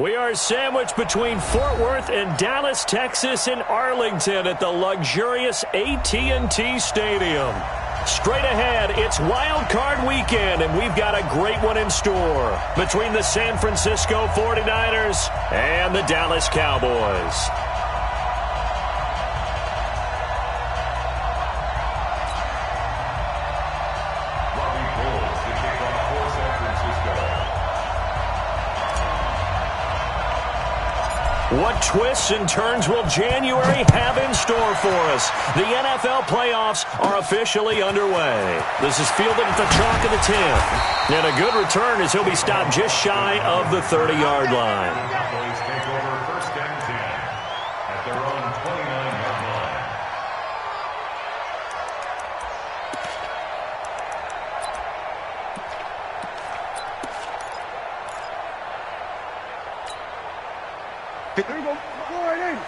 We are sandwiched between Fort Worth and Dallas, Texas, and Arlington at the luxurious AT&T Stadium. Straight ahead, it's Wild Card Weekend, and we've got a great one in store between the San Francisco 49ers and the Dallas Cowboys. What twists and turns will January have in store for us? The NFL playoffs are officially underway. This is fielded at the chalk of the 10. And a good return as he'll be stopped just shy of the 30-yard line. Cowboys take over first and 10 at their own 29-yard line. Here we go. Go right in.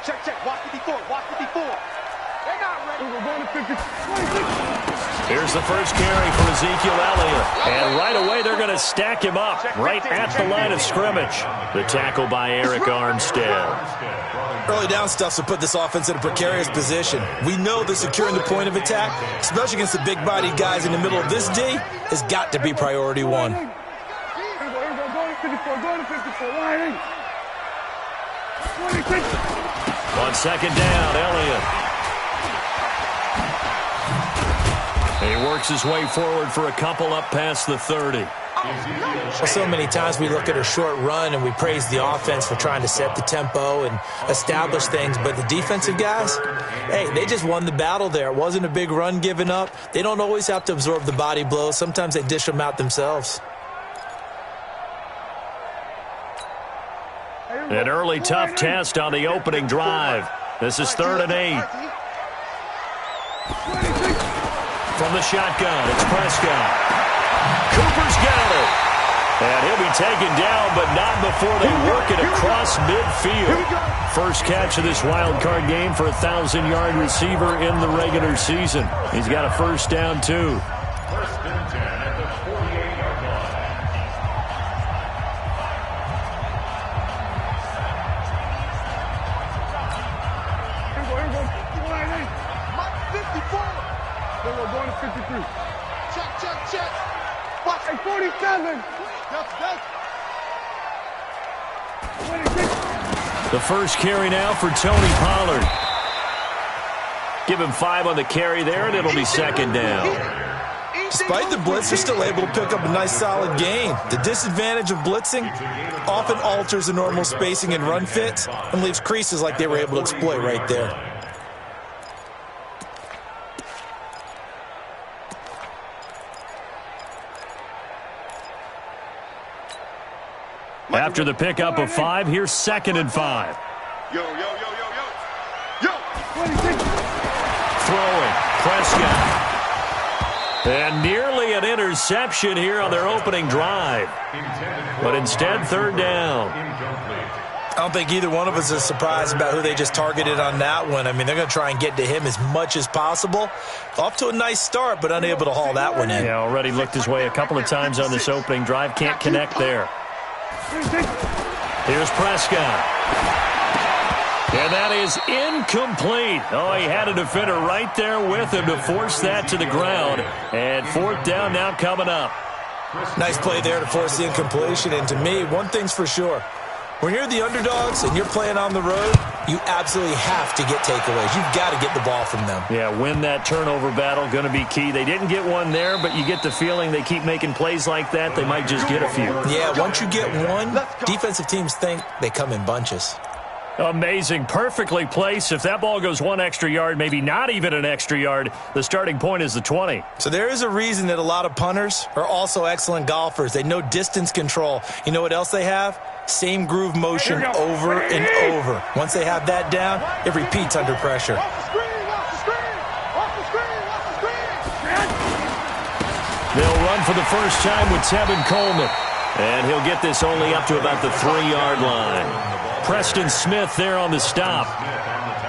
Check, check. Watch 54. Watch 54. They're not ready. We're going to 50. 26. Here's the first carry for Ezekiel Elliott. And right away, they're going to stack him up right at the line of scrimmage. The tackle by Eric Armstead. Early down stuff to put this offense in a precarious position. We know that securing the point of attack, especially against the big-bodied guys in the middle of this D, has got to be priority one. Here we go. Here we go. Going to 54. Going to 54. Right in. 26. On second down, Elliott. He works his way forward for a couple up past the 30. Well, so many times we look at a short run and we praise the offense for trying to set the tempo and establish things, but the defensive guys, hey, they just won the battle there. It wasn't a big run given up. They don't always have to absorb the body blows. Sometimes they dish them out themselves. An early tough test on the opening drive. This is 3rd and 8. From the shotgun, it's Prescott. Cooper's got it. And he'll be taken down, but not before they work it across midfield. First catch of this wild card game for a 1,000-yard receiver in the regular season. He's got a first down, too. First and 10 at the 48-yard line. Then we're going to 53. Check, check, check. Watch. Hey, 47. Yes. 26. The first carry now for Tony Pollard. Give him 5 on the carry there, and it'll be second down. Despite the blitz, they're still able to pick up a nice solid gain. The disadvantage of blitzing often alters the normal spacing and run fits and leaves creases like they were able to exploit right there. After the pickup of 5, here's 2nd and 5. Yo. 26. Throwing, Prescott. And nearly an interception here on their opening drive. But instead, 3rd down. I don't think either one of us is surprised about who they just targeted on that one. I mean, they're going to try and get to him as much as possible. Off to a nice start, but unable to haul that one in. Yeah, already looked his way a couple of times on this opening drive. Can't connect there. Here's Prescott. And that is incomplete. Oh, he had a defender right there with him to force that to the ground. And 4th down now coming up. Nice play there to force the incompletion. And to me, one thing's for sure. When you're the underdogs and you're playing on the road, you absolutely have to get takeaways. You've got to get the ball from them. Yeah, win that turnover battle, going to be key. They didn't get one there, but you get the feeling they keep making plays like that, they might just get a few. Yeah, once you get one, defensive teams think they come in bunches. Amazing. Perfectly placed. If that ball goes 1 extra yard, maybe not even an extra yard, the starting point is the 20. So there is a reason that a lot of punters are also excellent golfers. They know distance control. You know what else they have? Same groove motion over and over. Once they have that down, it repeats under pressure. They'll run for the first time with Tevin Coleman. And he'll get this only up to about the 3-yard line. Preston Smith there on the stop.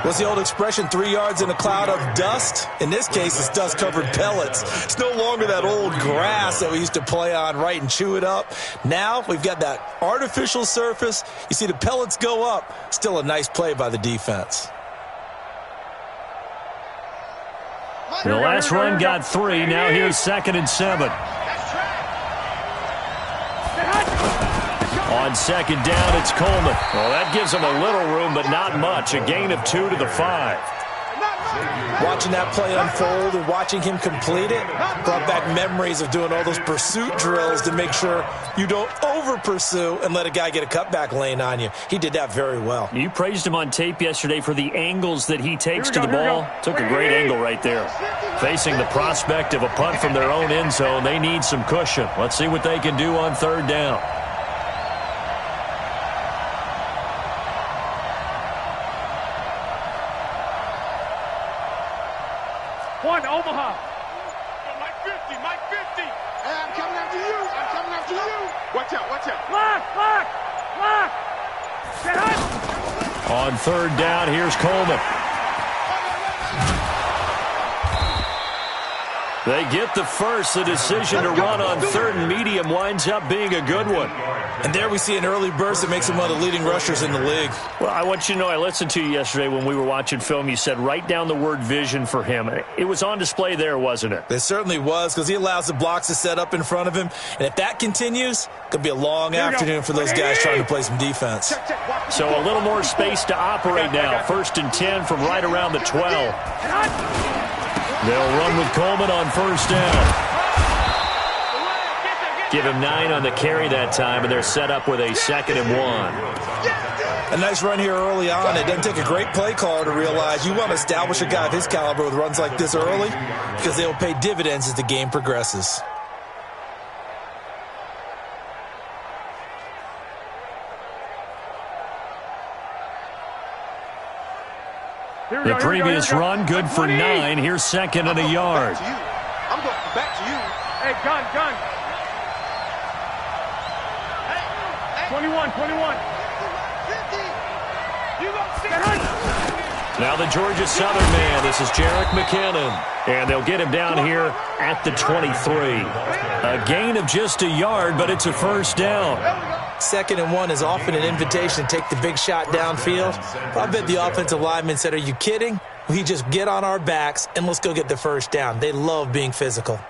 What's the old expression, 3 yards in a cloud of dust? In this case, it's dust-covered pellets. It's no longer that old grass that we used to play on, right, and chew it up. Now we've got that artificial surface. You see the pellets go up. Still a nice play by the defense. The last run got 3. Now here's 2nd and 7. On 2nd down, it's Coleman. Well, that gives him a little room, but not much. A gain of 2 to the 5. Watching that play unfold and watching him complete it brought back memories of doing all those pursuit drills to make sure you don't over-pursue and let a guy get a cutback lane on you. He did that very well. You praised him on tape yesterday for the angles that he takes to the ball. Took a great angle right there. Facing the prospect of a punt from their own end zone, they need some cushion. Let's see what they can do on 3rd down. One, Omaha. Mike 50, Mike 50. Hey, I'm coming after you. I'm coming after you. Watch out, watch out. Lock, lock, lock. Get hot. On 3rd down, here's Coleman. They get the first. The decision to run on 3rd and medium winds up being a good one. And there we see an early burst that makes him one of the leading rushers in the league. Well, I want you to know, I listened to you yesterday when we were watching film. You said write down the word vision for him. It was on display there, wasn't it? It certainly was, because he allows the blocks to set up in front of him. And if that continues, it could be a long afternoon for those guys trying to play some defense. So a little more space to operate now. 1st and 10 from right around the 12. They'll run with Coleman on 1st down. Give him 9 on the carry that time, and they're set up with a 2nd and 1. A nice run here early on. It doesn't take a great play caller to realize you want to establish a guy of his caliber with runs like this early, because they will pay dividends as the game progresses. The previous run, good for 9. Here's 2nd and a yard. I'm going back to you. Hey, gun. 21. Now the Georgia Southern man. This is Jerick McKinnon. And they'll get him down here at the 23. A gain of just a yard, but it's a 1st down. 2nd and 1 is often an invitation to take the big shot downfield. I bet the offensive lineman said, are you kidding? We just get on our backs and let's go get the 1st down. They love being physical.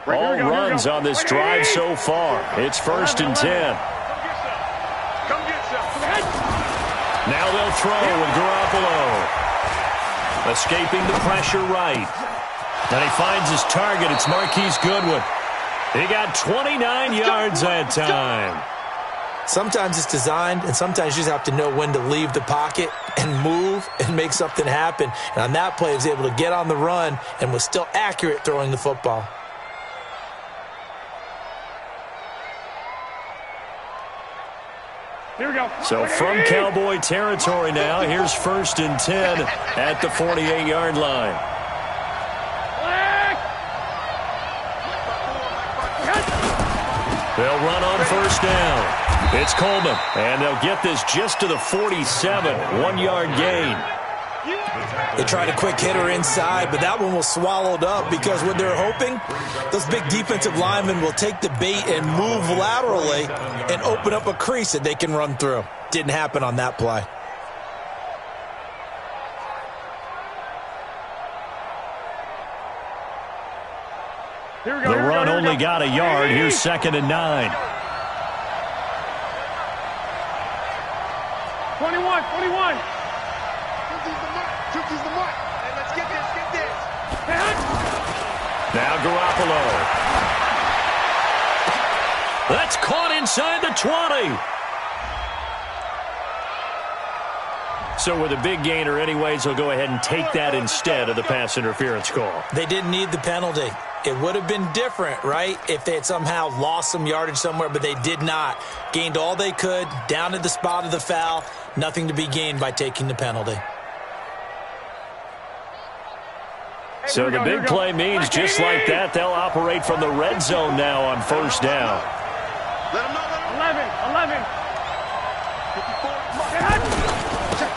All runs on this drive so far. It's 1st and 10. Now they'll throw with Garoppolo. Escaping the pressure right. And he finds his target. It's Marquise Goodwin. He got 29 yards that time. Sometimes it's designed, and sometimes you just have to know when to leave the pocket and move and make something happen. And on that play, he was able to get on the run and was still accurate throwing the football. Here we go. So from Cowboy territory now, here's 1st and 10 at the 48-yard line. They'll run on 1st down. It's Coleman, and they'll get this just to the 47, 1-yard gain. They tried a quick hitter inside, but that one was swallowed up because what they're hoping, those big defensive linemen will take the bait and move laterally and open up a crease that they can run through. Didn't happen on that play. The run only got a yard. Here's 2nd and 9. 21. Took the mark. Hey, let's get this. Now Garoppolo. That's caught inside the 20. So with a big gainer anyways, they'll go ahead and take that instead of the pass interference call. They didn't need the penalty. It would have been different, right, if they had somehow lost some yardage somewhere, but they did not. Gained all they could, down to the spot of the foul. Nothing to be gained by taking the penalty. So the big play means just like that, they'll operate from the red zone now on 1st down. 11.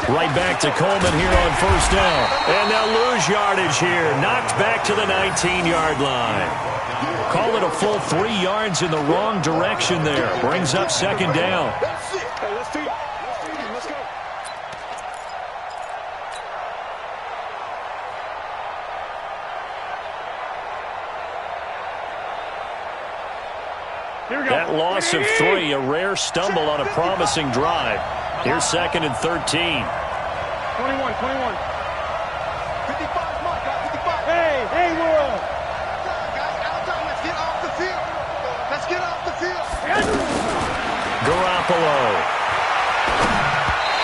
Right back to Coleman here on first down. And they'll lose yardage here. Knocked back to the 19-yard line. Call it a full 3 yards in the wrong direction there. Brings up second down. That loss of 3, a rare stumble on a promising drive. Here's second and 13. 21, 21. 55, Mike, 55. Hey, world. Guys, out of time. Let's get off the field. Let's get off the field. Garoppolo.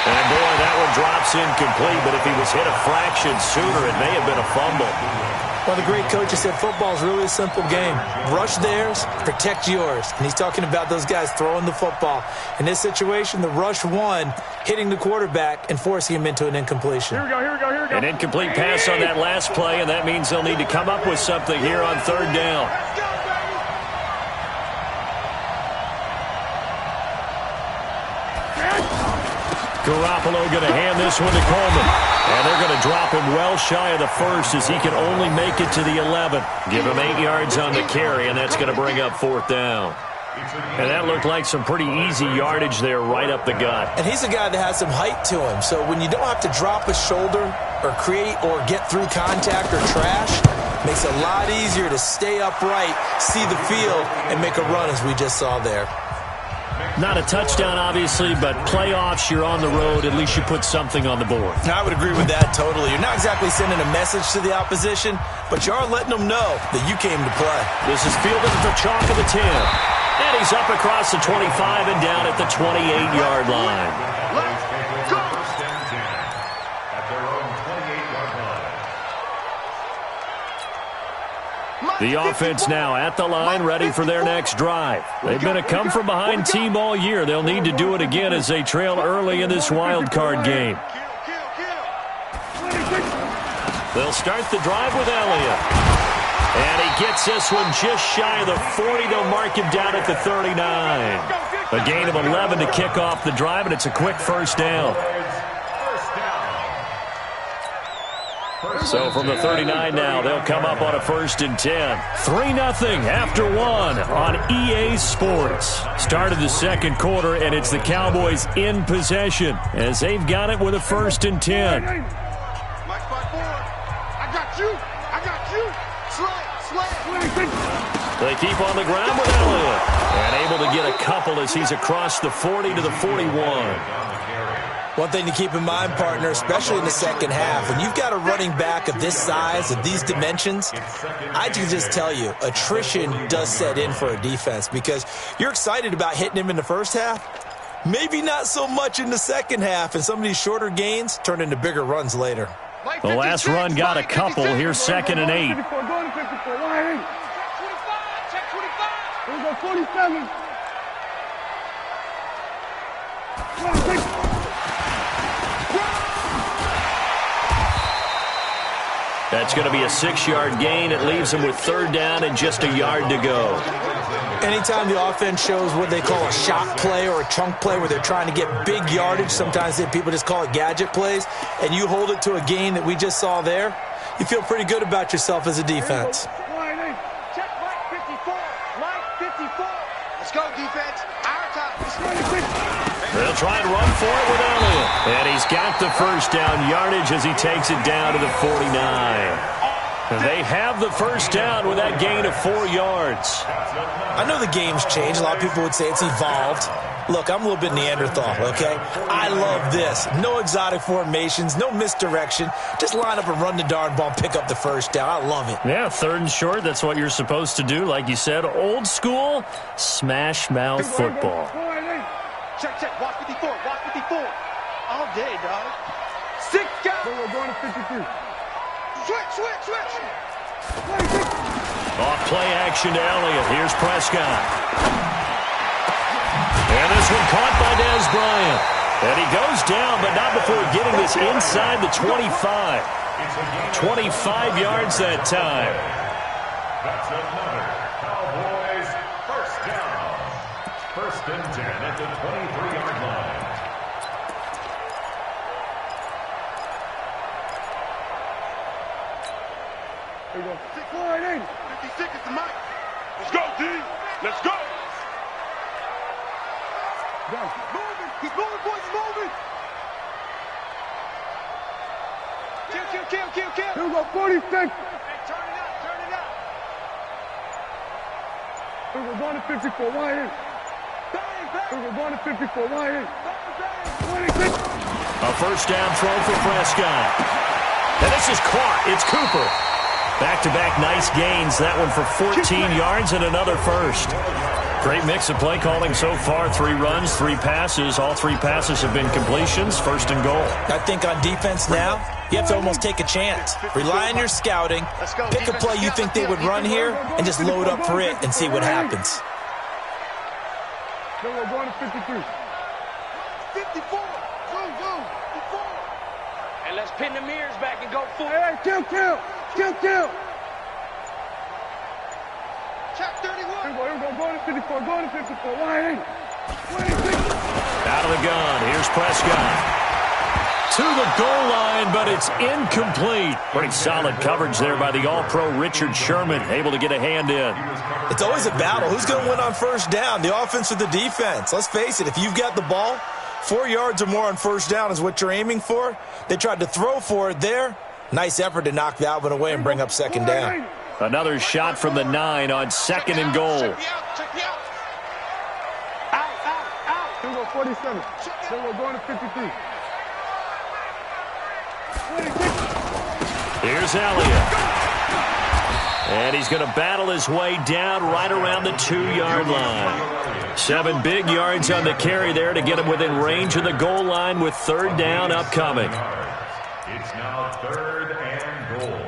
And boy, that one drops incomplete, but if he was hit a fraction sooner, it may have been a fumble. Well, the great coach has said football is really a simple game. Rush theirs, protect yours. And he's talking about those guys throwing the football. In this situation, the rush won, hitting the quarterback and forcing him into an incompletion. Here we go. An incomplete pass on that last play, and that means they'll need to come up with something here on third down. Garoppolo going to hand this one to Coleman. And they're going to drop him well shy of the first as he can only make it to the 11. Give him 8 yards on the carry, and that's going to bring up fourth down. And that looked like some pretty easy yardage there right up the gut. And he's a guy that has some height to him, so when you don't have to drop a shoulder or create or get through contact or trash, makes it a lot easier to stay upright, see the field, and make a run as we just saw there. Not a touchdown, obviously, but playoffs, you're on the road. At least you put something on the board. I would agree with that totally. You're not exactly sending a message to the opposition, but you are letting them know that you came to play. This is fielded at the chalk of the 10. And he's up across the 25 and down at the 28-yard line. The offense now at the line, ready for their next drive. They've been a come-from-behind team all year. They'll need to do it again as they trail early in this wild card game. They'll start the drive with Elliott. And he gets this one just shy of the 40. They'll mark him down at the 39. A gain of 11 to kick off the drive, and it's a quick first down. So from the 39 now, they'll come up on a 1st and 10. 3-0 after 1 on EA Sports. Started the second quarter, and it's the Cowboys in possession as they've got it with a 1st and 10. I got you. They keep on the ground with Elliott. And able to get a couple as he's across the 40 to the 41. One thing to keep in mind, partner, especially in the second half, when you've got a running back of this size, of these dimensions, I can just tell you, attrition does set in for a defense because you're excited about hitting him in the first half, maybe not so much in the second half, and some of these shorter gains turn into bigger runs later. The last run got a couple. Here's 2nd and 8. Check 25. Here we go, 47. That's going to be a 6-yard gain. It leaves him with 3rd down and just a yard to go. Anytime the offense shows what they call a shot play or a chunk play where they're trying to get big yardage, sometimes people just call it gadget plays, and you hold it to a gain that we just saw there, you feel pretty good about yourself as a defense. Check Mike 54. Mike 54. Let's go, defense. Our time. They'll try and run for it with Elliott. And he's got the 1st down yardage as he takes it down to the 49. They have the 1st down with that gain of 4 yards. I know the game's changed. A lot of people would say it's evolved. Look, I'm a little bit Neanderthal, okay? I love this. No exotic formations, no misdirection. Just line up and run the darn ball and pick up the 1st down. I love it. Yeah, 3rd and short, that's what you're supposed to do. Like you said, old school, smash mouth football. Check. Watch 54. All day, dog. 6 guys. We're going to 52. Switch. Off play action to Elliott. Here's Prescott. And this one caught by Dez Bryant. And he goes down, but not before getting this inside the 25. 25 yards that time. That's another Cowboys 1st down. 1st and 10 at the 23-yard line. There you go. 6-4-8. 56 is the mic. Let's go, D. Let's go. Guys, moving. Keep moving, boys. Moving. Kill. Here we go, 46. Hey, turn it up. Here we go, going to 54. Wide in. Bang. Here we go, going to 54. Wide in. Bang. 26. A first down throw for Prescott. And this is caught. It's Cooper. Back-to-back nice gains. That one for 14 yards and another first. Great mix of play calling so far. 3 runs, 3 passes. All 3 passes have been completions. First and goal. I think on defense now, you have to almost take a chance. Rely on your scouting. Pick a play you think they would run here and just load up for it and see what happens. Then we're going to 53. 54. Go. 54. And let's pin the mirrors back and go full. Hey, kill. Check 31. Here we go. Going to 54. Wide in. 26. Out of the gun. Here's Prescott. To the goal line, but it's incomplete. Pretty solid coverage there by the All-Pro Richard Sherman, able to get a hand in. It's always a battle. Who's going to win on first down, the offense or the defense? Let's face it, if you've got the ball, 4 yards or more on first down is what you're aiming for. They tried to throw for it there. Nice effort to knock that one away and bring up second down. Another shot from the 9 on second and goal. Check me out. Out. Here we go, 47. Then we're going to 53. Here's Elliott. And he's going to battle his way down right around the 2-yard line. 7 big yards on the carry there to get him within range of the goal line with third down upcoming. It's now 3rd and goal.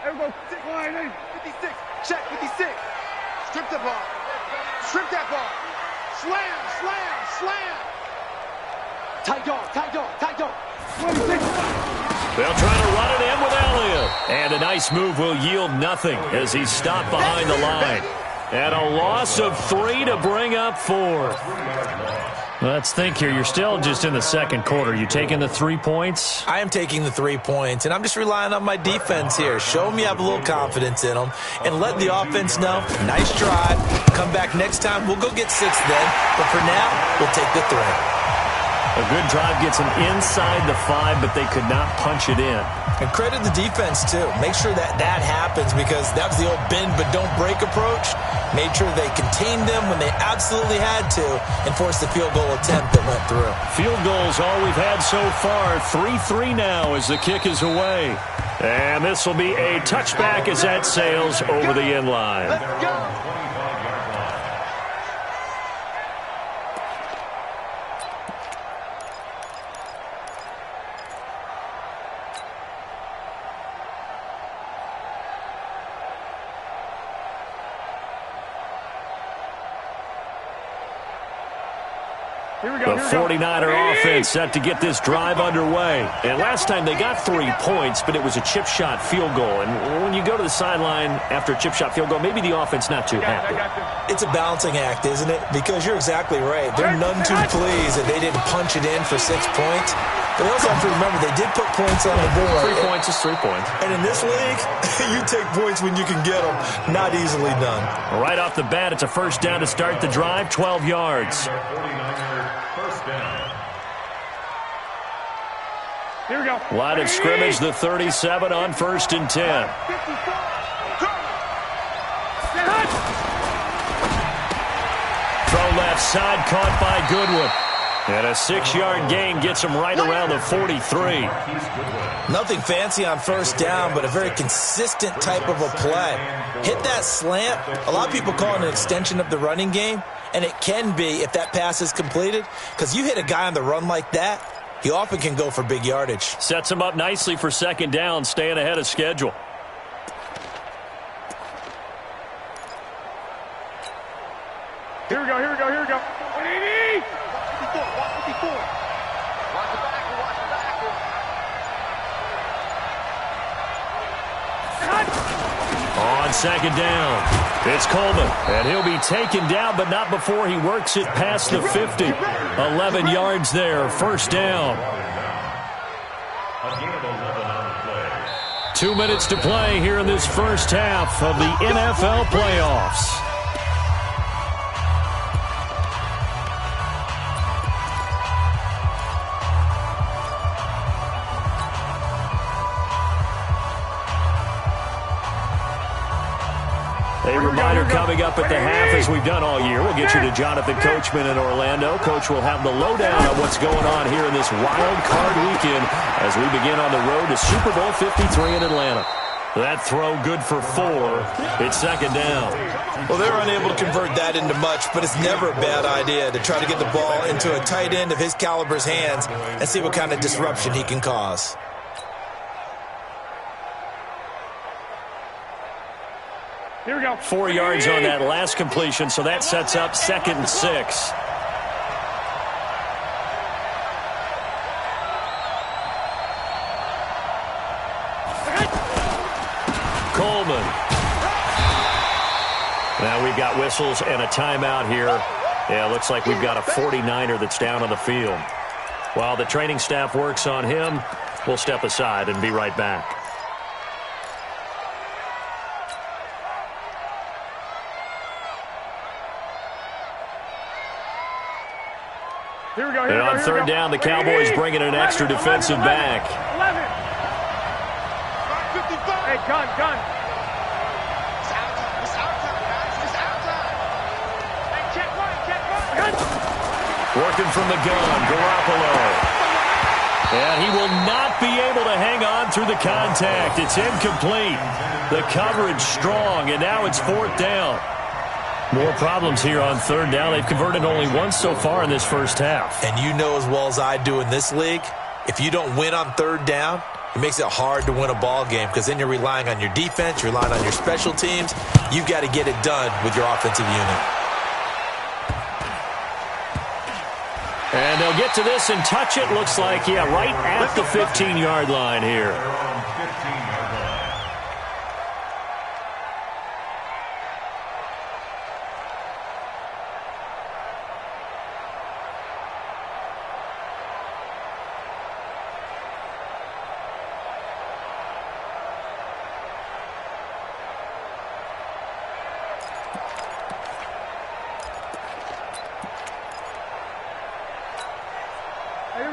Everybody, 56. Check, 56. Strip the ball. Strip that ball. Slam. Tight dog. 26. They'll try to run it in with Elliott. And a nice move will yield nothing as he's stopped behind the line. And a loss of 3 to bring up 4. Let's think here. You're still just in the second quarter. You taking the 3 points? I am taking the 3 points, and I'm just relying on my defense here. Show them you have a little confidence in them, and let the offense know, nice drive. Come back next time. We'll go get 6 then, but for now, we'll take the 3. A good drive gets them inside the 5, but they could not punch it in. And credit the defense, too. Make sure that happens because that was the old bend but don't break approach. Made sure they contained them when they absolutely had to and forced the field goal attempt that went through. Field goals all we've had so far. 3-3 now as the kick is away. And this will be a touchback as that sails over the end line. Let's go. The 49er offense set to get this drive underway. And last time they got 3 points, but it was a chip shot field goal. And when you go to the sideline after a chip shot field goal, maybe the offense not too happy. It's a balancing act, isn't it? Because you're exactly right. They're none too pleased that they didn't punch it in for 6 points. But they also have to remember they did put points on the board. 3 points is 3 points. And in this league, you take points when you can get them. Not easily done. Right off the bat, it's a first down to start the drive, 12 yards. Here we go. Line of scrimmage, the 37 on 1st and 10. Throw left side, caught by Goodwin. And a 6-yard gain gets him right around the 43. Nothing fancy on first down, but a very consistent type of a play. Hit that slant. A lot of people call it an extension of the running game, and it can be if that pass is completed, because you hit a guy on the run like that, he often can go for big yardage. Sets him up nicely for second down, staying ahead of schedule. Here we go. 180. Watch 54. Watch the back. On second down. It's Coleman, and he'll be taken down, but not before he works it past the 50. 11 yards there, first down. 2 minutes to play here in this first half of the NFL playoffs. A reminder coming up at the half, as we've done all year. We'll get you to Jonathan Coachman in Orlando. Coach will have the lowdown on what's going on here in this wild card weekend as we begin on the road to Super Bowl 53 in Atlanta. That throw good for 4. It's second down. Well, they were unable to convert that into much, but it's never a bad idea to try to get the ball into a tight end of his caliber's hands and see what kind of disruption he can cause. Here we go. 4 yards on that last completion, so that sets up 2nd and 6. Coleman. Now we've got whistles and a timeout here. Yeah, looks like we've got a 49er that's down on the field. While the training staff works on him, we'll step aside and be right back. Here we go. And on third down, the Cowboys bringing an extra defensive back. 11. Hey, gun. It's our time, guys. It's our time. Hey, check one. Working from the gun, Garoppolo. And he will not be able to hang on through the contact. It's incomplete. The coverage strong, and now it's 4th down. More problems here on third down. They've converted only once so far in this first half. And you know as well as I do in this league, if you don't win on third down, it makes it hard to win a ball game because then you're relying on your defense, you're relying on your special teams. You've got to get it done with your offensive unit. And they'll get to this and touch it. Looks like, yeah, right at the 15-yard line here.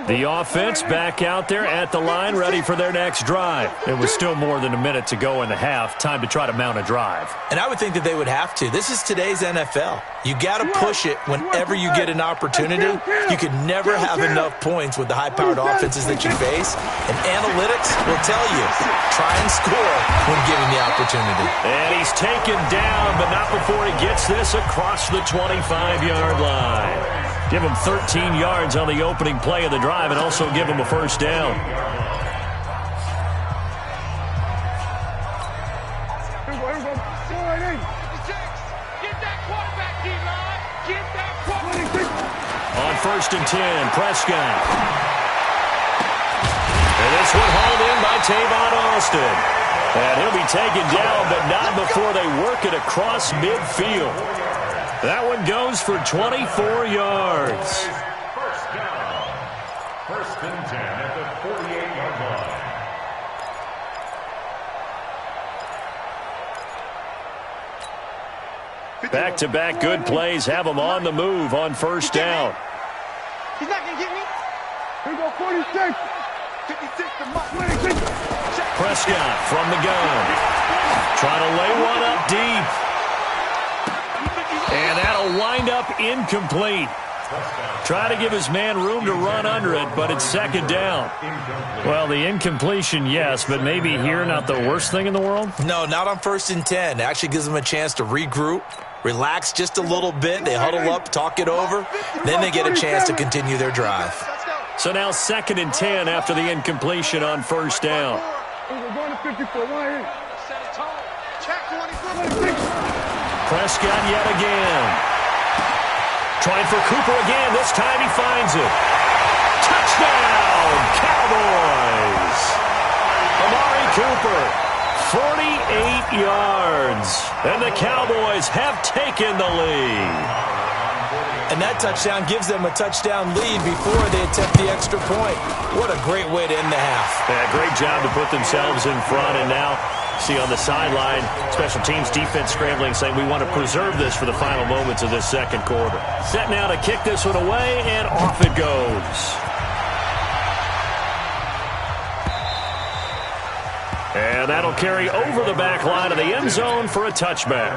The offense back out there at the line, ready for their next drive. It was still more than a minute to go in the half. Time to try to mount a drive. And I would think that they would have to. This is today's NFL. You got to push it whenever you get an opportunity. You can never have enough points with the high-powered offenses that you face. And analytics will tell you, try and score when given the opportunity. And he's taken down, but not before he gets this across the 25-yard line. Give him 13 yards on the opening play of the drive and also give him a first down. On 1st and 10, Prescott. And this one hauled in by Tavon Austin. And he'll be taken down, but not before they work it across midfield. That one goes for 24 yards. First down. 1st and 10 at the 48-yard line. Back-to-back good plays have them on the move on 1st down. He's not going to get me. Here we go, 46. 56. Prescott from the gun. Trying to lay one up deep. And that'll wind up incomplete. Try to give his man room to run under it, but it's 2nd down. Well, the incompletion, yes, but maybe here not the worst thing in the world? No, not on 1st and 10. It actually gives them a chance to regroup, relax just a little bit. They huddle up, talk it over. Then they get a chance to continue their drive. So now 2nd and 10 after the incompletion on 1st down. We're going to 54. Prescott yet again. Trying for Cooper again. This time he finds it. Touchdown, Cowboys. Amari Cooper, 48 yards. And the Cowboys have taken the lead. And that touchdown gives them a touchdown lead before they attempt the extra point. What a great way to end the half. Yeah, great job to put themselves in front. And now, see on the sideline, special teams defense scrambling, saying we want to preserve this for the final moments of this second quarter. Set now to kick this one away, and off it goes. And that'll carry over the back line of the end zone for a touchback.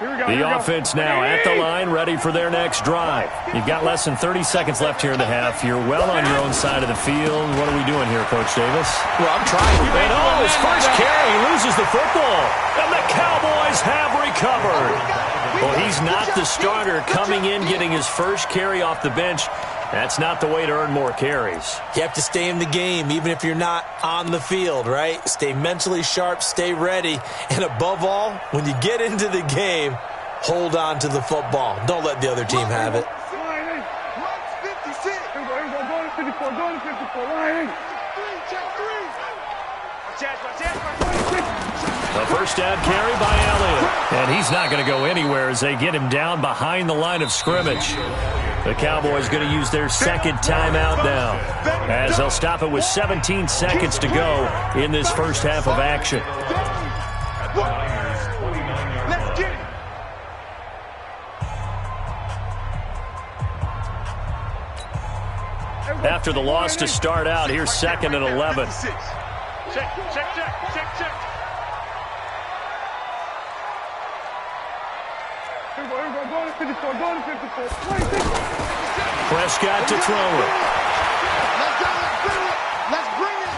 The offense now at the line, ready for their next drive. You've got less than 30 seconds left here in the half. You're well on your own side of the field. What are we doing here, Coach Davis? Well, I'm trying. And his first carry, he loses the football. And the Cowboys have recovered. Well, he's not the starter coming in, getting his first carry off the bench. That's not the way to earn more carries. You have to stay in the game, even if you're not on the field, right? Stay mentally sharp, stay ready, and above all, when you get into the game, hold on to the football. Don't let the other team have it. A first down carry by Elliott. And he's not going to go anywhere as they get him down behind the line of scrimmage. The Cowboys going to use their second timeout now, as they'll stop it with 17 seconds to go in this first half of action. After the loss to start out, here's 2nd and 11. Check. Prescott to throw it. Let's bring it.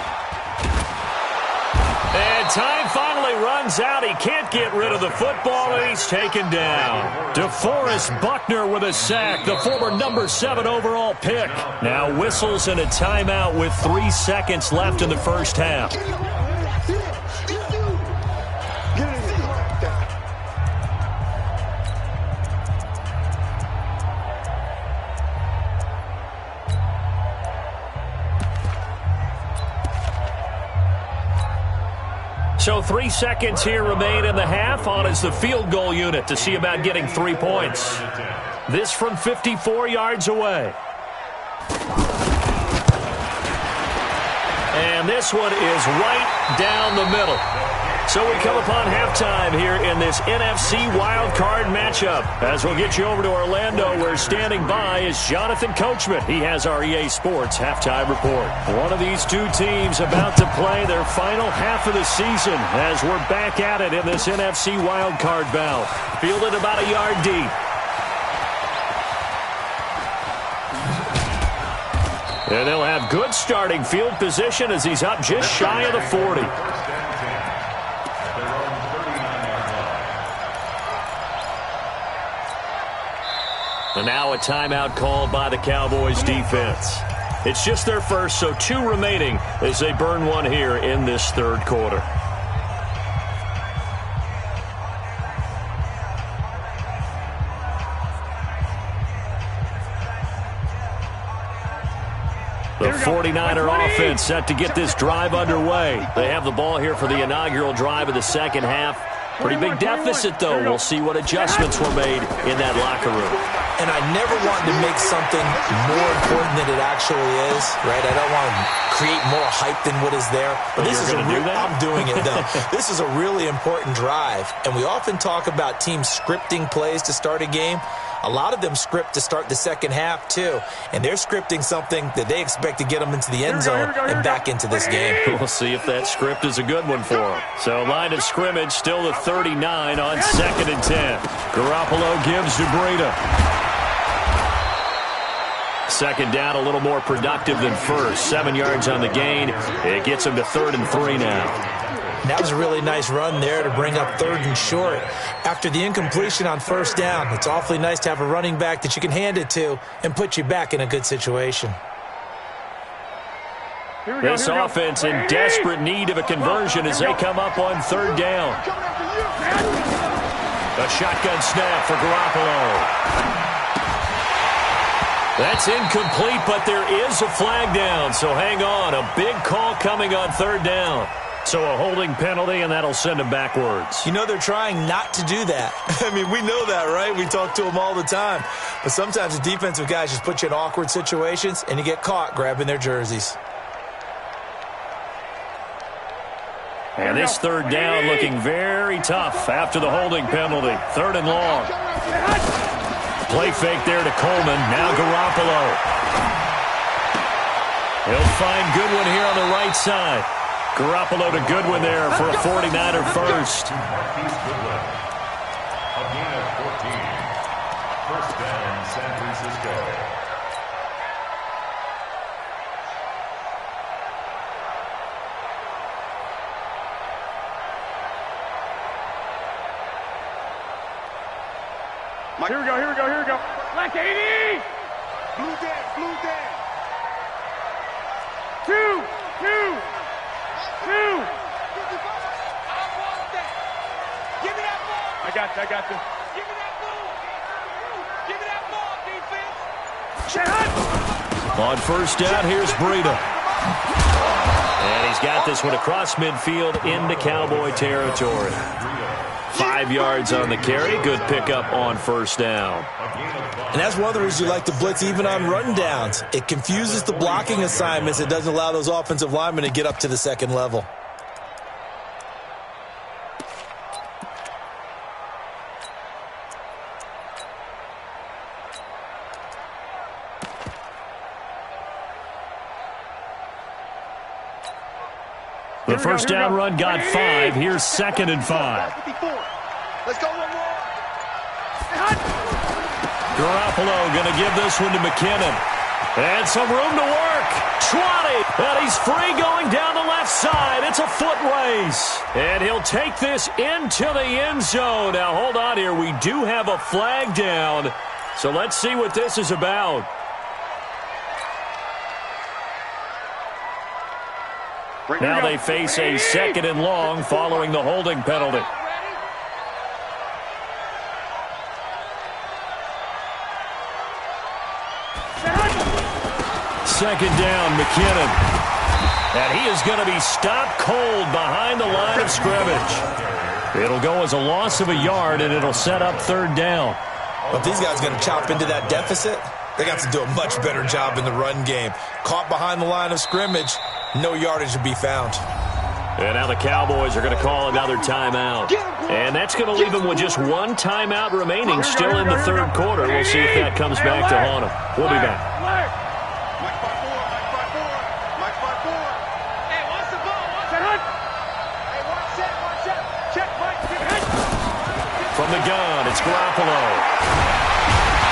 And time finally runs out. He can't get rid of the football, and he's taken down. DeForest Buckner with a sack, the former number 7 overall pick. Now whistles in a timeout with 3 seconds left in the first half. So 3 seconds here remain in the half. On is the field goal unit to see about getting 3 points. This from 54 yards away. And this one is right down the middle. So we come upon halftime here in this NFC wildcard matchup. As we'll get you over to Orlando, where standing by is Jonathan Coachman. He has our EA Sports halftime report. One of these two teams about to play their final half of the season as we're back at it in this NFC wildcard bout. Fielded about a yard deep. And they'll have good starting field position as he's up just shy of the 40. And now a timeout called by the Cowboys defense. It's just their first, so 2 remaining as they burn one here in this third quarter. The 49er offense set to get this drive underway. They have the ball here for the inaugural drive of the second half. Pretty big deficit, though. We'll see what adjustments were made in that locker room. And I never want to make something more important than it actually is, right? I don't want to create more hype than what is there. But this is I'm doing it, though. This is a really important drive. And we often talk about teams scripting plays to start a game. A lot of them script to start the second half, too. And they're scripting something that they expect to get them into the end zone and back into this game. We'll see if that script is a good one for them. So line of scrimmage still the 39 on 2nd and 10. Garoppolo gives to Breida. Second down, a little more productive than first. 7 yards on the gain. It gets him to 3rd and 3 now. That was a really nice run there to bring up 3rd and short. After the incompletion on first down, it's awfully nice to have a running back that you can hand it to and put you back in a good situation. This offense in desperate need of a conversion as they come up on 3rd down. A shotgun snap for Garoppolo. That's incomplete, but there is a flag down, so hang on. A big call coming on 3rd down. So a holding penalty, and that'll send him backwards. You know they're trying not to do that. I mean, we know that, right? We talk to them all the time. But sometimes the defensive guys just put you in awkward situations, and you get caught grabbing their jerseys. And this third down looking very tough after the holding penalty. 3rd and long. Play fake there to Coleman. Now Garoppolo. He'll find Goodwin here on the right side. Garoppolo to Goodwin there for a 49er first. A gain of 14. First down, San Francisco. Here we go. Black 80! Blue dead. 2. I want that. Give me that ball. I got you. Give me that ball, defense. On first down, here's Breida. And he's got this one across midfield into Cowboy territory. 5 yards on the carry. Good pickup on first down. And that's one of the reasons you like to blitz even on rundowns. It confuses the blocking assignments. It doesn't allow those offensive linemen to get up to the second level. The first down run got 5. Here's 2nd and 5. Let's go one more. Garoppolo going to give this one to McKinnon. And some room to work. 20. And he's free going down the left side. It's a foot race. And he'll take this into the end zone. Now, hold on here. We do have a flag down. So let's see what this is about. Now they face a 2nd and long following the holding penalty. Second down, McKinnon. And he is going to be stopped cold behind the line of scrimmage. It'll go as a loss of a yard, and it'll set up 3rd down. But these guys are going to chop into that deficit. They got to do a much better job in the run game. Caught behind the line of scrimmage, no yardage to be found. And now the Cowboys are going to call another timeout. And that's going to leave them with just 1 timeout remaining still in the 3rd quarter. We'll see if that comes back to haunt them. We'll be back. From the gun, it's Garoppolo.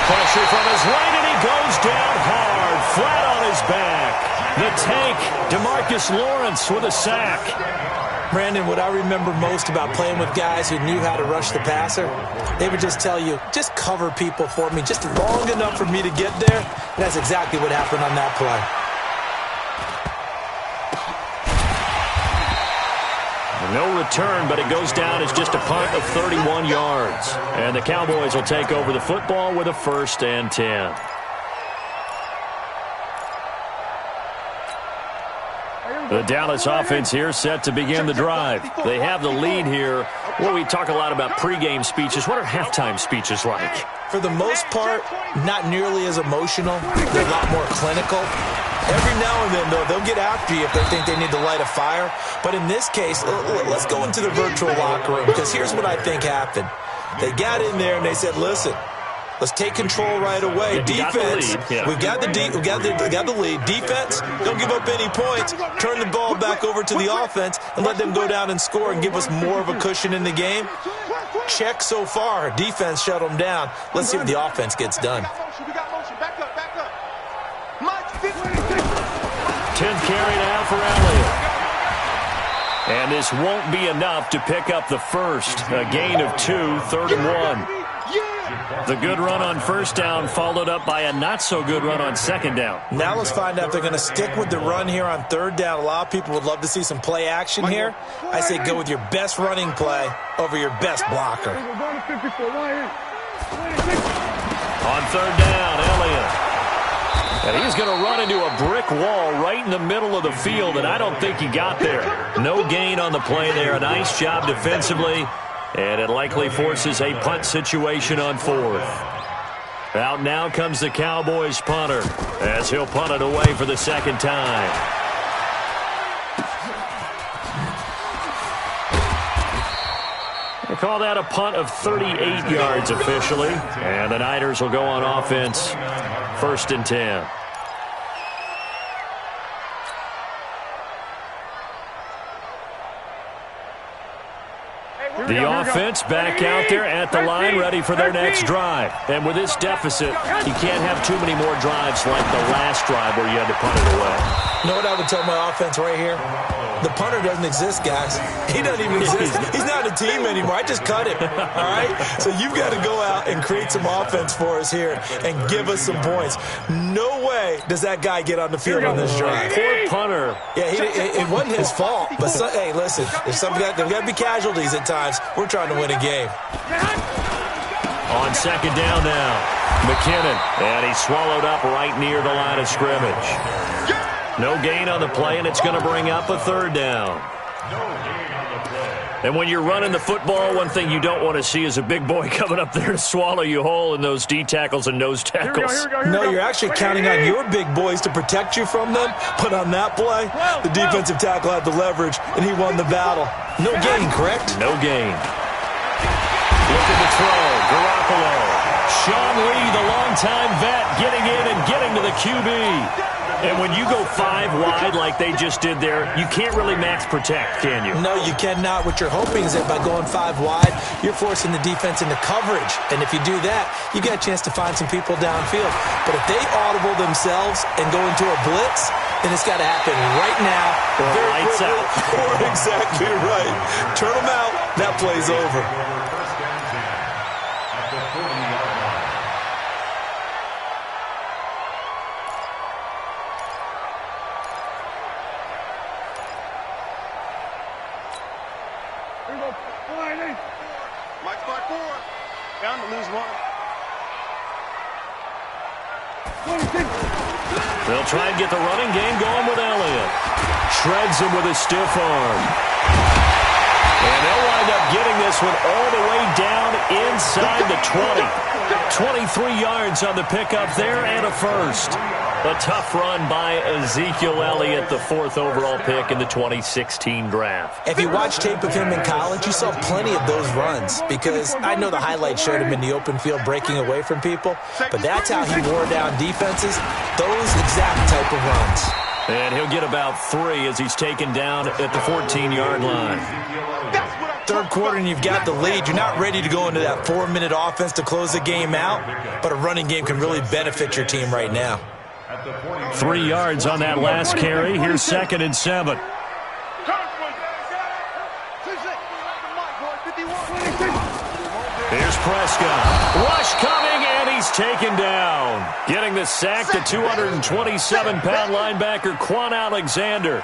Pressure from his right, and he goes down hard, flat on his back. The tank, DeMarcus Lawrence with a sack. Brandon, what I remember most about playing with guys who knew how to rush the passer, they would just tell you, just cover people for me, just long enough for me to get there. And that's exactly what happened on that play. No return, but it goes down as just a punt of 31 yards. And the Cowboys will take over the football with a 1st and 10. The Dallas offense here set to begin the drive. They have the lead here. Well, we talk a lot about pregame speeches. What are halftime speeches like? For the most part, not nearly as emotional. They're a lot more clinical. Every now and then, though, they'll get after you if they think they need to light a fire. But in this case, let's go into the virtual locker room, because here's what I think happened. They got in there and they said, listen, let's take control right away. Defense, we've got the lead. Defense, don't give up any points. Turn the ball back over to the offense and let them go down and score and give us more of a cushion in the game. Check so far. Defense shut them down. Let's see what the offense gets done. 10th carry now for Elliott. And this won't be enough to pick up the first. A gain of 2, 3rd and 1. The good run on first down followed up by a not-so-good run on second down. Now let's find out if they're going to stick with the run here on 3rd down. A lot of people would love to see some play action here. I say go with your best running play over your best blocker. On 3rd down, Elliott. And he's going to run into a brick wall right in the middle of the field, and I don't think he got there. No gain on the play there. A nice job defensively, and it likely forces a punt situation on fourth. Out now comes the Cowboys punter, as he'll punt it away for the second time. They call that a punt of 38 yards officially, and the Niners will go on offense, 1st and 10. The offense back out there at the line, ready for their next drive. And with this deficit, you can't have too many more drives like the last drive where you had to punt it away. You know what I would tell my offense right here? The punter doesn't exist, guys. He doesn't even exist. He's not a team anymore. I just cut him, all right? So you've got to go out and create some offense for us here and give us some points. No way does that guy get on the field on this drive. Poor punter. Yeah, it wasn't his fault. But, hey, listen, there's got to be casualties at times. We're trying to win a game. On second down now, McKinnon, and he's swallowed up right near the line of scrimmage. No gain on the play, and it's going to bring up a 3rd down. And when you're running the football, one thing you don't want to see is a big boy coming up there to swallow you whole in those D tackles and nose tackles. No, you're actually counting on your big boys to protect you from them. But on that play, the defensive tackle had the leverage, and he won the battle. No gain, correct? No gain. Look at the throw. Garoppolo. Sean Lee, the longtime vet, getting in and getting to the QB. And when you go 5 wide like they just did there, you can't really max protect, can you? No, you cannot. What you're hoping is that by going 5 wide, you're forcing the defense into coverage. And if you do that, you get a chance to find some people downfield. But if they audible themselves and go into a blitz, then it's got to happen right now. Or lights out. Or exactly right. Turn them out. That play's over. Down to lose 1. They'll try and get the running game going with Elliott. Shreds him with a stiff arm. And they'll wind up getting this one all the way down inside the 20. 23 yards on the pickup there and a first. A tough run by Ezekiel Elliott, the 4th overall pick in the 2016 draft. If you watch tape of him in college, you saw plenty of those runs because I know the highlights showed him in the open field breaking away from people, but that's how he wore down defenses, those exact type of runs. And he'll get about 3 as he's taken down at the 14-yard line. 3rd quarter and you've got the lead. You're not ready to go into that 4-minute offense to close the game out, but a running game can really benefit your team right now. 3 yards on that last carry. Here's 2nd and 7. Here's Prescott. Rush coming, and he's taken down. Getting the sack, the 227-pound linebacker, Quan Alexander.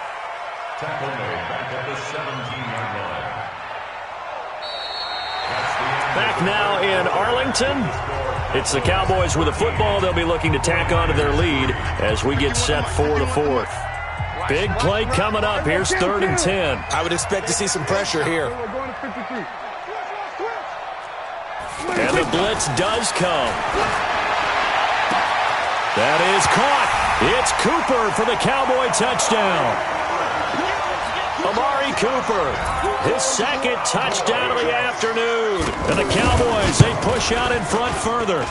Tackle made back at the 17-yard line. Back now in Arlington. It's the Cowboys with the football. They'll be looking to tack on to their lead as we get set for the 4th. Big play coming up. Here's 3rd and 10. I would expect to see some pressure here. And the blitz does come. That is caught. It's Cooper for the Cowboy touchdown. Amari Cooper, his 2nd touchdown of the afternoon. And the Cowboys, they push out in front further.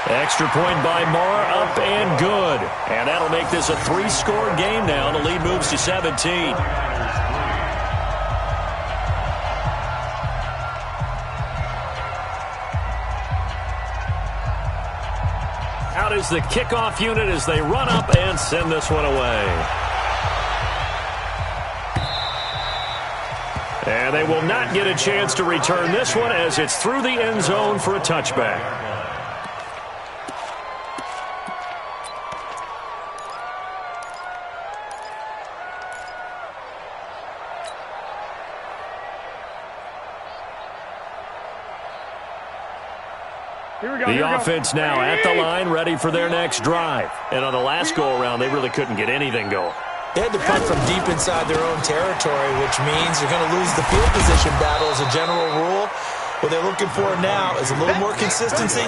Extra point by Marr, up and good. And that'll make this a 3-score game now. The lead moves to 17. Out is the kickoff unit as they run up and send this one away. And they will not get a chance to return this one as it's through the end zone for a touchback. The offense now at the line, ready for their next drive. And on the last go-around, they really couldn't get anything going. They had to punt from deep inside their own territory, which means you're going to lose the field position battle as a general rule. What they're looking for now is a little more consistency.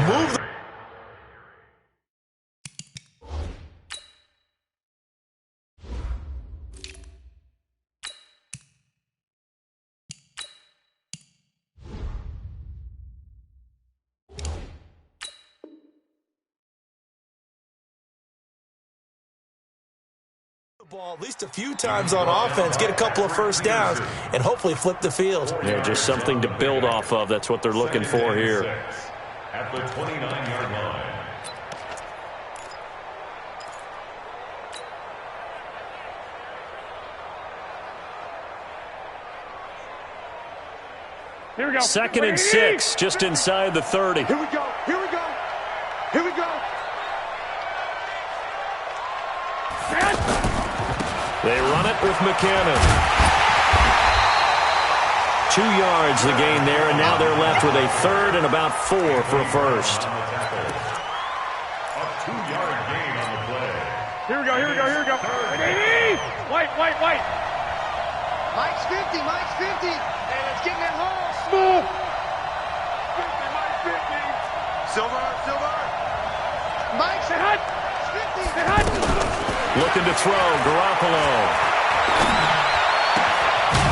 Move the ball at least a few times on offense, get a couple of first downs, and hopefully flip the field. Yeah, just something to build off of. That's what they're looking for here. At the 29-yard line. Here we go. 2nd and 6, just inside the 30. Here we go. Here we go. Here we go. They run it with McKinnon. 2 yards the gain there, and now they're left with a 3rd and about 4 for a first. A 2-yard gain on the play. Here we go. Here we go. Here we go. White. Mike's 50. Mike's 50. Hey, let's get in that hole. Smooth. 50. Mike's 50. Silver. Mike's 50. Looking to throw, Garoppolo.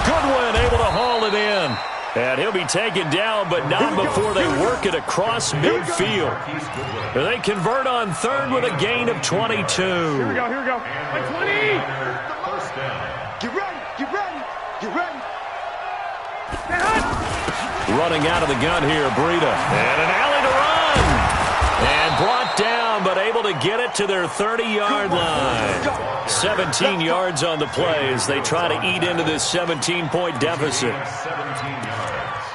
Goodwin able to haul it in. And he'll be taken down, but not before they work it across midfield. They convert on 3rd with a gain of 22. Here we go. 20. First down. Get ready. Running out of the gun here, Breida. And an alley to run. And brought down, but able to get it to their 30-yard line. 17 yards on the play as they try to eat into this 17-point deficit. 17 yards.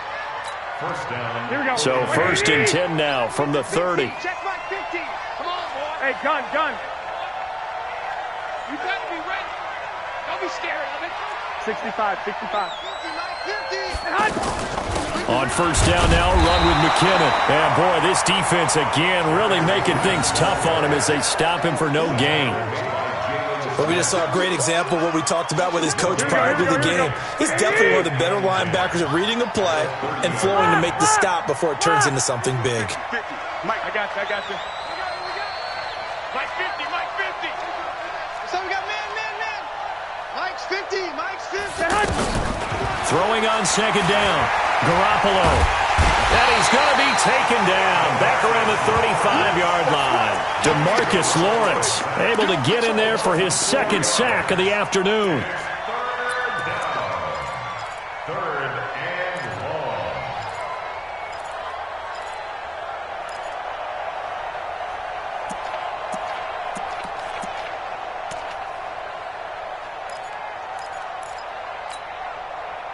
First down. Here we go. So 1st and 10 now from the 30. Check Mike 50. Come on, boy. Hey, gun. You better be ready. Don't be scared of it. 65. 50, Mike 50. On 1st down now, run with McKinnon. And boy, this defense again really making things tough on him as they stop him for no gain. But we just saw a great example of what we talked about with his coach prior to the game. He's definitely one of the better linebackers at reading a play and flowing to make the stop before it turns into something big. 50. Mike, I got you. Mike 50. So we got man. Mike's 50. Throwing on 2nd down. Garoppolo. And he's going to be taken down. Back around the 35-yard line. DeMarcus Lawrence able to get in there for his 2nd sack of the afternoon. Third and long.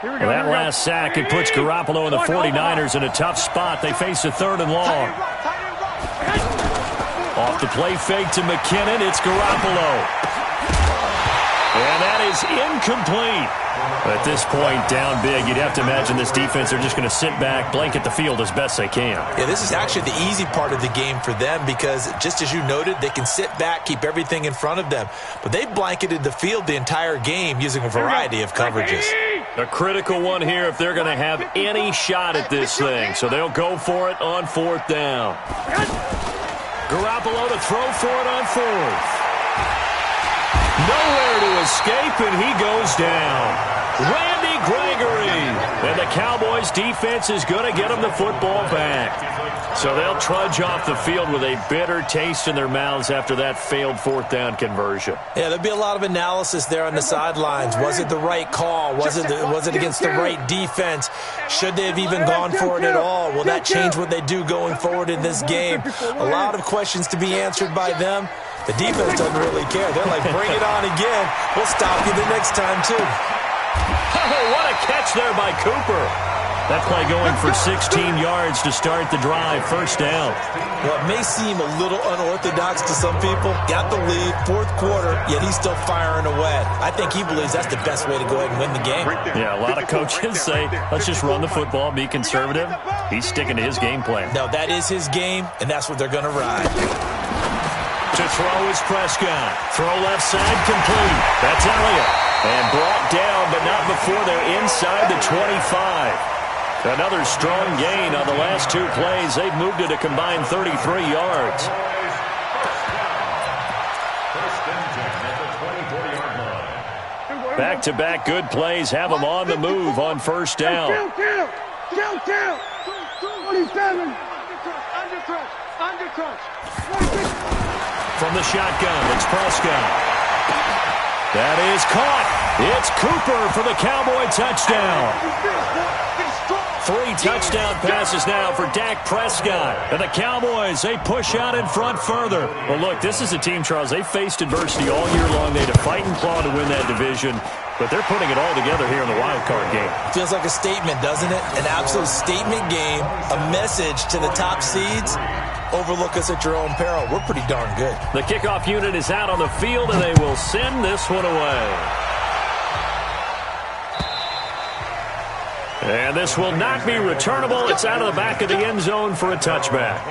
Well, that last sack, it puts Garoppolo and the 49ers in a tough spot. They face a 3rd and long. Off the play fake to McKinnon, it's Garoppolo. And that is incomplete. At this point, down big, you'd have to imagine this defense, they're just going to sit back, blanket the field as best they can. Yeah, this is actually the easy part of the game for them because, just as you noted, they can sit back, keep everything in front of them. But they blanketed the field the entire game using a variety of coverages. A critical one here if they're going to have any shot at this thing. So they'll go for it on 4th down. Garoppolo to throw for it on 4th. Nowhere to escape, and he goes down. Randy Gregory. And the Cowboys defense is going to get him the football back. So they'll trudge off the field with a bitter taste in their mouths after that failed 4th down conversion. Yeah, there'll be a lot of analysis there on the sidelines. Was it the right call? Was it against the right defense? Should they have even gone for it at all? Will that change what they do going forward in this game? A lot of questions to be answered by them. The defense doesn't really care. They're like, bring it on again. We'll stop you the next time, too. Oh, what a catch there by Cooper. That play going for 16 yards to start the drive. First down. Well, it may seem a little unorthodox to some people. Got the lead, fourth quarter, yet he's still firing away. I think he believes that's the best way to go ahead and win the game. Yeah, a lot of coaches say, let's just run the football, be conservative. He's sticking to his game plan. No, that is his game, and that's what they're going to ride. To throw is Prescott. Throw left side complete. That's Elliott. And brought down, but not before they're inside the 25. Another strong gain on the last two plays. They've moved it a combined 33 yards. Back-to-back good plays have them on the move on first down. Kill. 27. Undercrunch. From the shotgun, it's Prescott. That is caught. It's Cooper for the Cowboy touchdown. 3 touchdown passes now for Dak Prescott. And the Cowboys, they push out in front further. Well, look, this is a team, Charles, they faced adversity all year long. They had to fight and claw to win that division. But they're putting it all together here in the wild card game. Feels like a statement, doesn't it? An absolute statement game, a message to the top seeds. Overlook us at your own peril. We're pretty darn good. The kickoff unit is out on the field, and they will send this one away. And this will not be returnable. It's out of the back of the end zone for a touchback.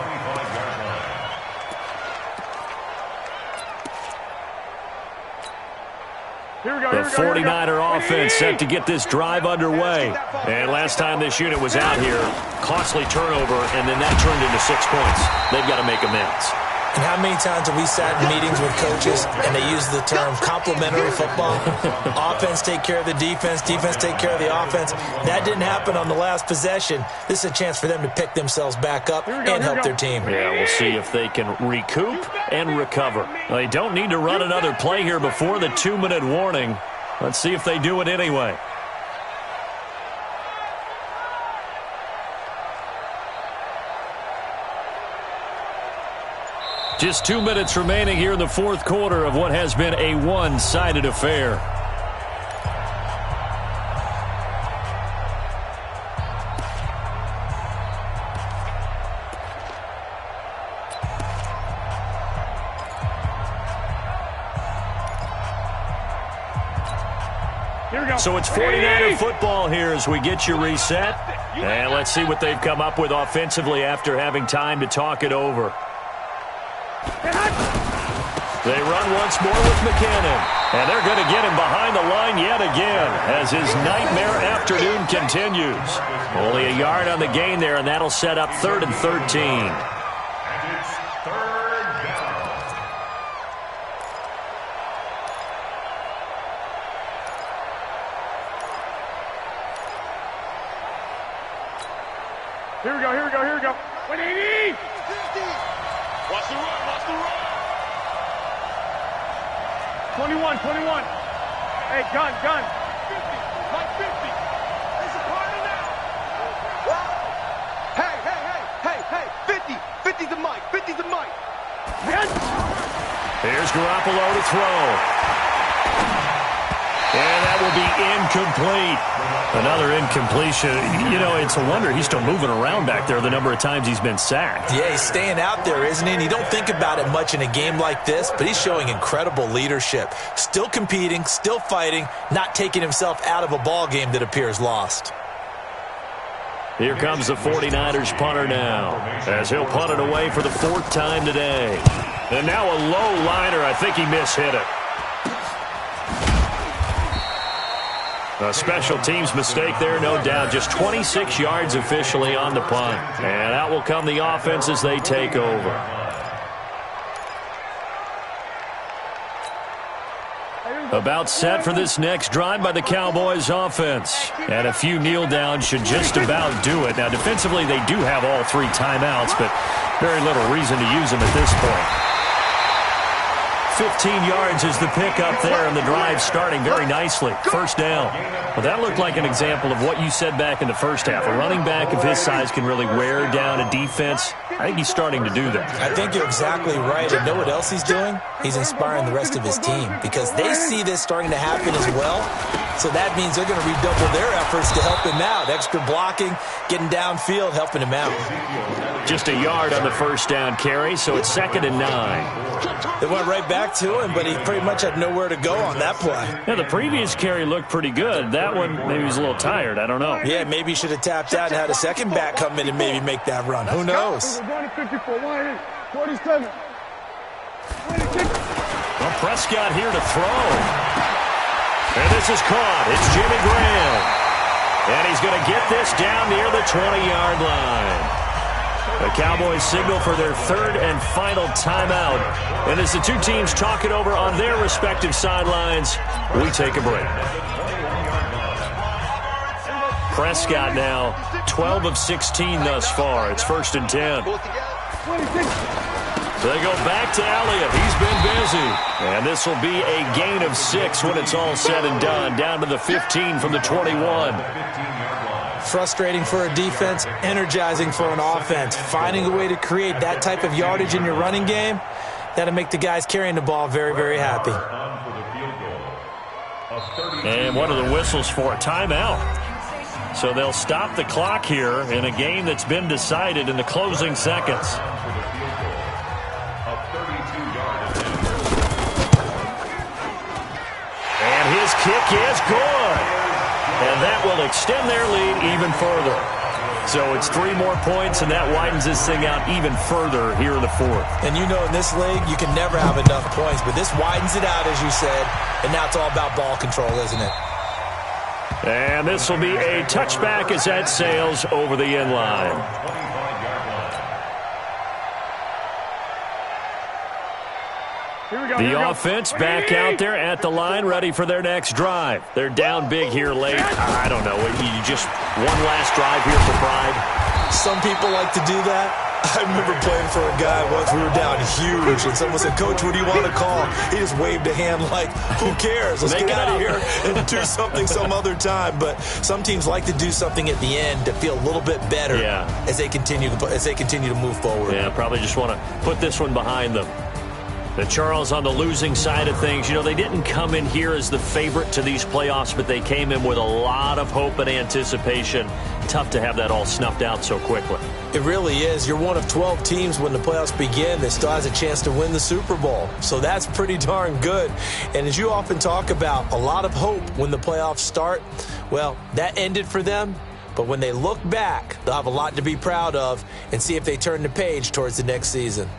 The 49er offense set to get this drive underway. And last time this unit was out here, costly turnover, and then that turned into 6 points. They've got to make amends. And how many times have we sat in meetings with coaches and they use the term complementary football? Offense take care of the defense take care of the offense. That didn't happen on the last possession. This is a chance for them to pick themselves back up and help their team. Yeah, we'll see if they can recoup and recover. They don't need to run another play here before the 2-minute warning. Let's see if they do it anyway. Just 2 minutes remaining here in the fourth quarter of what has been a one-sided affair. Here we go. So it's 49er football here as we get you reset. And let's see what they've come up with offensively after having time to talk it over. They run once more with McKinnon. And they're going to get him behind the line yet again as his nightmare afternoon continues. Only a yard on the gain there, and that'll set up 3rd and 13. And it's 3rd down. Here we go. 180. Watch the run. 21. Hey, gun. 50. Mike 50. It's a party now. Hey. 50. 50's a Mike. 50's a Mike. Here's Garoppolo to throw. And that will be incomplete. Another incompletion. You know, it's a wonder he's still moving around back there the number of times he's been sacked. Yeah, he's staying out there, isn't he? And you don't think about it much in a game like this, but he's showing incredible leadership. Still competing, still fighting, not taking himself out of a ball game that appears lost. Here comes the 49ers punter now, as he'll punt it away for the 4th time today. And now a low liner. I think he mishit it. A special teams mistake there, no doubt. Just 26 yards officially on the punt. And out will come the offense as they take over. About set for this next drive by the Cowboys offense. And a few kneel downs should just about do it. Now, defensively, they do have all 3 timeouts, but very little reason to use them at this point. 15 yards is the pickup there, and the drive starting very nicely. First down. Well, that looked like an example of what you said back in the first half. A running back of his size can really wear down a defense. I think he's starting to do that. I think you're exactly right. And know what else he's doing? He's inspiring the rest of his team because they see this starting to happen as well. So that means they're going to redouble their efforts to help him out. Extra blocking, getting downfield, helping him out. Just a yard on the first down carry, so it's 2nd and 9. They went right back to him, but he pretty much had nowhere to go on that play. Yeah, the previous carry looked pretty good. That one, maybe he was a little tired. I don't know. Yeah, maybe he should have tapped out and had a second back come in and maybe make that run. Who knows? Well, Prescott here to throw. And this is caught. It's Jimmy Graham. And he's going to get this down near the 20-yard line. The Cowboys signal for their 3rd and final timeout. And as the two teams talk it over on their respective sidelines, we take a break. Prescott now 12 of 16 thus far. It's 1st and 10. So they go back to Elliott. He's been busy. And this will be a gain of 6 when it's all said and done. Down to the 15 from the 21. Frustrating for a defense, energizing for an offense. Finding a way to create that type of yardage in your running game, that'll make the guys carrying the ball very, very happy. And what are the whistles for? A timeout. So they'll stop the clock here in a game that's been decided in the closing seconds. And his kick is good. And that will extend their lead even further. So it's 3 more points, and that widens this thing out even further here in the 4th. And you know in this league, you can never have enough points, but this widens it out, as you said, and now it's all about ball control, isn't it? And this will be a touchback as that sails over the end line. The offense back out there at the line, ready for their next drive. They're down big here late. I don't know. You just one last drive here for pride. Some people like to do that. I remember playing for a guy once. We were down huge, and someone said, "Coach, what do you want to call?" He just waved a hand like, "Who cares? Let's get out of here and do something some other time." But some teams like to do something at the end to feel a little bit better as they continue to move forward. Yeah, probably just want to put this one behind them. The Charles on the losing side of things. You know, they didn't come in here as the favorite to these playoffs, but they came in with a lot of hope and anticipation. Tough to have that all snuffed out so quickly. It really is. You're one of 12 teams when the playoffs begin that still has a chance to win the Super Bowl. So that's pretty darn good. And as you often talk about, a lot of hope when the playoffs start. Well, that ended for them. But when they look back, they'll have a lot to be proud of and see if they turn the page towards the next season.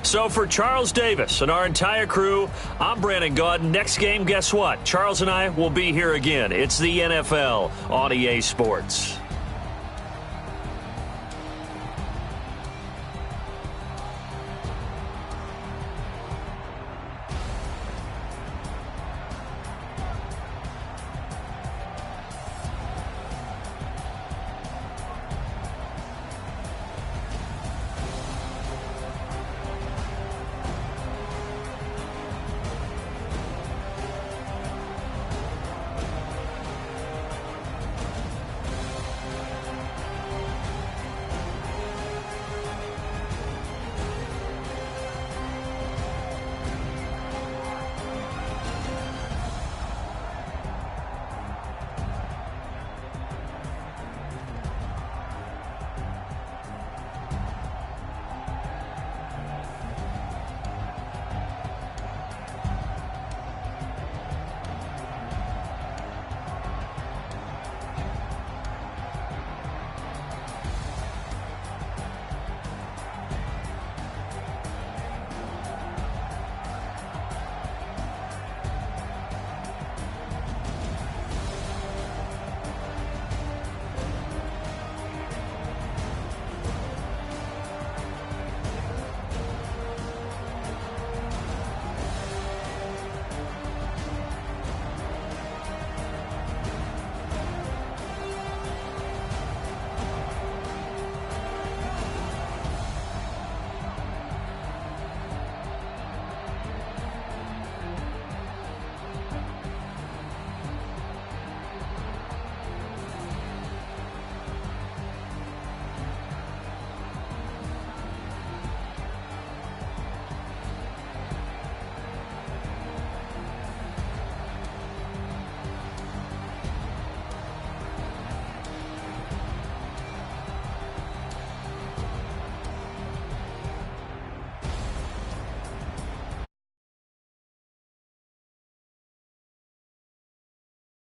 So for Charles Davis and our entire crew, I'm Brandon Gaudin. Next game, guess what? Charles and I will be here again. It's the NFL on EA Sports.